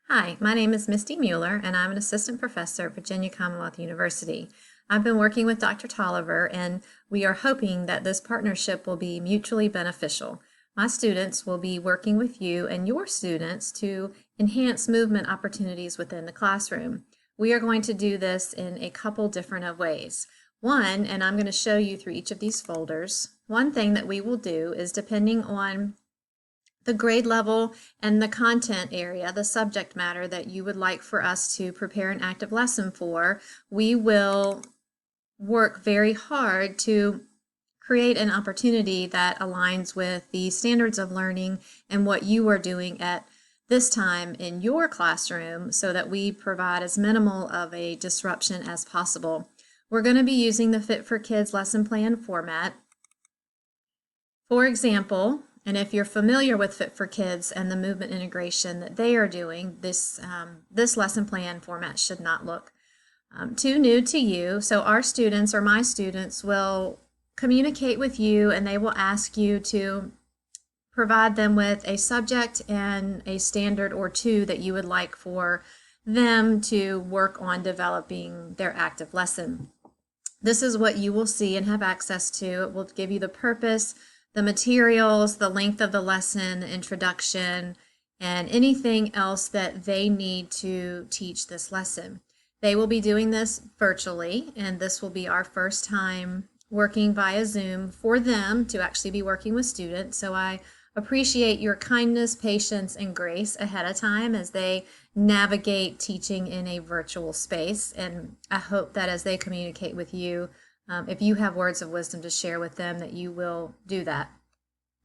Hi, my name is Misty Mueller, and I'm an assistant professor at Virginia Commonwealth University. I've been working with Dr. Tolliver, and we are hoping that this partnership will be mutually beneficial. My students will be working with you and your students to enhance movement opportunities within the classroom. We are going to do this in a couple different of ways. One, and I'm going to show you through each of these folders, one thing that we will do is depending on the grade level and the content area, the subject matter that you would like for us to prepare an active lesson for, we will work very hard to create an opportunity that aligns with the standards of learning and what you are doing at this time in your classroom so that we provide as minimal of a disruption as possible. We're going to be using the Fit for Kids lesson plan format. For example, and if you're familiar with Fit for Kids and the movement integration that they are doing, this lesson plan format should not look too new to you. So our students or my students will communicate with you and they will ask you to provide them with a subject and a standard or two that you would like for them to work on developing their active lesson. This is what you will see and have access to. It will give you the purpose, the materials, the length of the lesson, the introduction, and anything else that they need to teach this lesson. They will be doing this virtually, and this will be our first time working via Zoom for them to actually be working with students. So I appreciate your kindness, patience, and grace ahead of time as they navigate teaching in a virtual space. And I hope that as they communicate with you, if you have words of wisdom to share with them, that you will do that.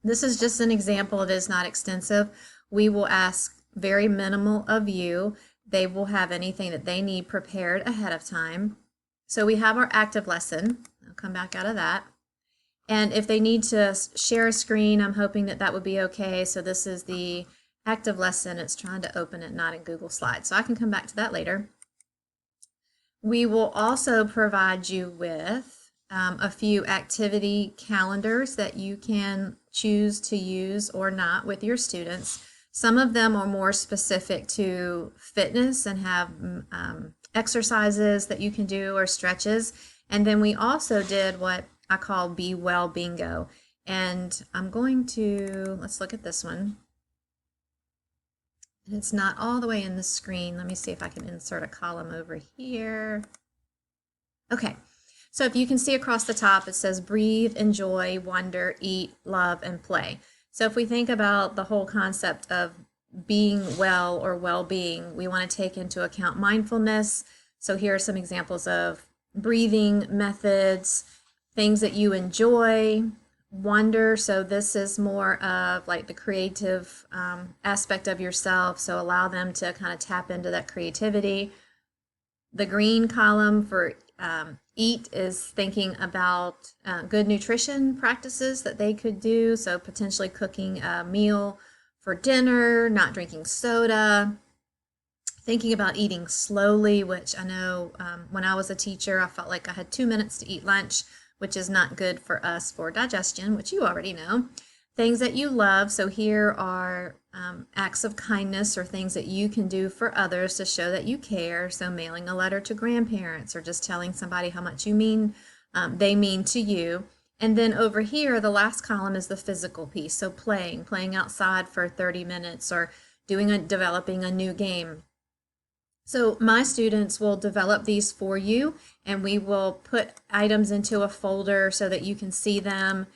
This is just an example. It is not extensive. We will ask very minimal of you. They will have anything that they need prepared ahead of time. So we have our active lesson. I'll come back out of that. And if they need to share a screen, I'm hoping that that would be okay. So this is the active lesson. It's trying to open it, not in Google Slides. So I can come back to that later. We will also provide you with a few activity calendars that you can choose to use or not with your students. Some of them are more specific to fitness and have exercises that you can do or stretches. And then we also did what I call Be Well Bingo. And I'm going to, let's look at this one. And it's not all the way in the screen. Let me see if I can insert a column over here. Okay, so if you can see across the top, it says breathe, enjoy, wonder, eat, love, and play. So if we think about the whole concept of being well or well-being, we want to take into account mindfulness. So here are some examples of breathing methods, things that you enjoy, wonder. So this is more of like the creative aspect of yourself. So allow them to kind of tap into that creativity. The green column for eat is thinking about good nutrition practices that they could do. So potentially cooking a meal for dinner, not drinking soda, thinking about eating slowly, which I know when I was a teacher, I felt like I had 2 minutes to eat lunch, which is not good for us for digestion, which you already know. Things that you love. So here are acts of kindness or things that you can do for others to show that you care. So mailing a letter to grandparents or just telling somebody how much you mean, they mean to you. And then over here, the last column is the physical piece. So playing outside for 30 minutes or developing a new game. So my students will develop these for you, and we will put items into a folder so that you can see them.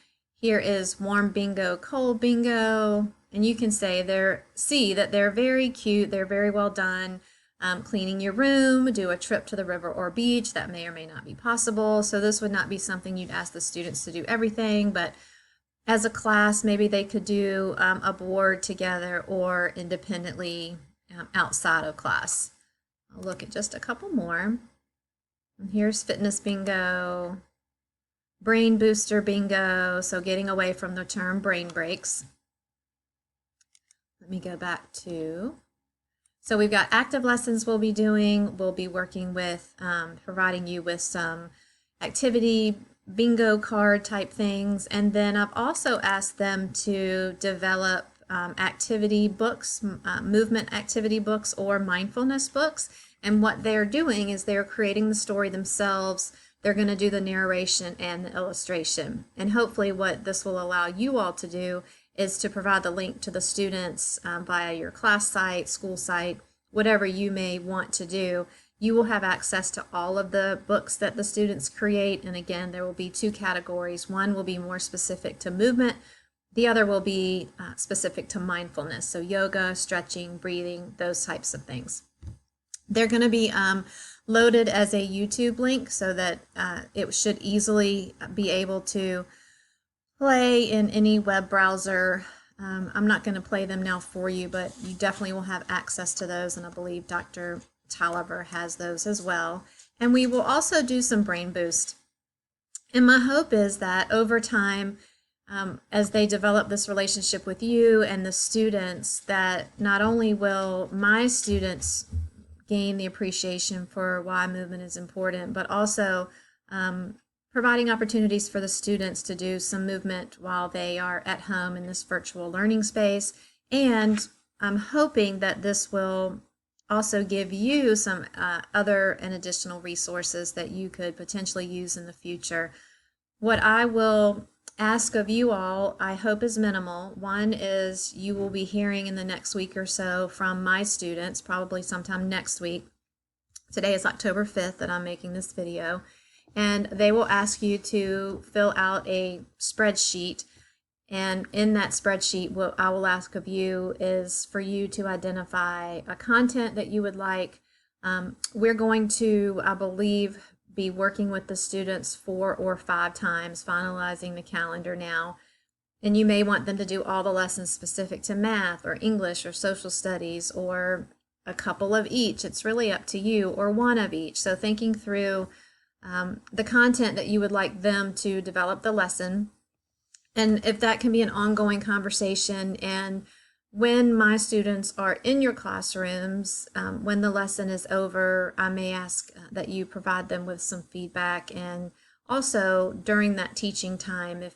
Here is warm bingo, cold bingo, and you can see that they're very cute, they're very well done. Cleaning your room, do a trip to the river or beach, that may or may not be possible. So this would not be something you'd ask the students to do everything, but as a class, maybe they could do a board together or independently outside of class. I'll look at just a couple more. And here's fitness bingo, brain booster bingo, so getting away from the term brain breaks. Let me go back to, so we've got active lessons we'll be doing. We'll be working with providing you with some activity bingo card type things. And then I've also asked them to develop activity books, movement activity books, or mindfulness books. And what they're doing is they're creating the story themselves. They're going to do the narration and the illustration. And hopefully what this will allow you all to do is to provide the link to the students via your class site, school site, whatever you may want to do. You will have access to all of the books that the students create. And again, there will be two categories. One will be more specific to movement. The other will be specific to mindfulness. So yoga, stretching, breathing, those types of things. They're going to be loaded as a YouTube link so that it should easily be able to play in any web browser. I'm not going to play them now for you, but you definitely will have access to those, and I believe Dr. Tolliver has those as well. And we will also do some brain boost. And my hope is that over time, as they develop this relationship with you and the students, that not only will my students gain the appreciation for why movement is important, but also providing opportunities for the students to do some movement while they are at home in this virtual learning space. And I'm hoping that this will also give you some other and additional resources that you could potentially use in the future. What I will ask of you all, I hope, is minimal. One is you will be hearing in the next week or so from my students, probably sometime next week. Today is October 5th that I'm making this video, and they will ask you to fill out a spreadsheet. And in that spreadsheet, what I will ask of you is for you to identify a content that you would like. We're going to, I believe, be working with the students 4 or 5 times, finalizing the calendar now. And you may want them to do all the lessons specific to math or English or social studies, or a couple of each. It's really up to you, or one of each. So thinking through the content that you would like them to develop the lesson. And if that can be an ongoing conversation, and when my students are in your classrooms, when the lesson is over, I may ask that you provide them with some feedback. And also during that teaching time, if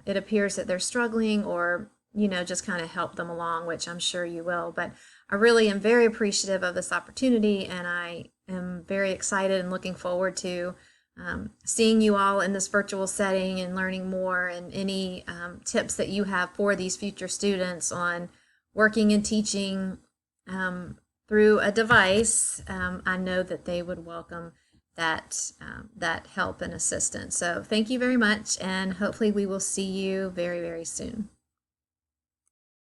it appears that they're struggling, or just kind of help them along, which I'm sure you will. But I really am very appreciative of this opportunity, and I am very excited and looking forward to seeing you all in this virtual setting and learning more, and any tips that you have for these future students on working and teaching through a device. I know that they would welcome that help and assistance. So thank you very much, and hopefully we will see you very, very soon.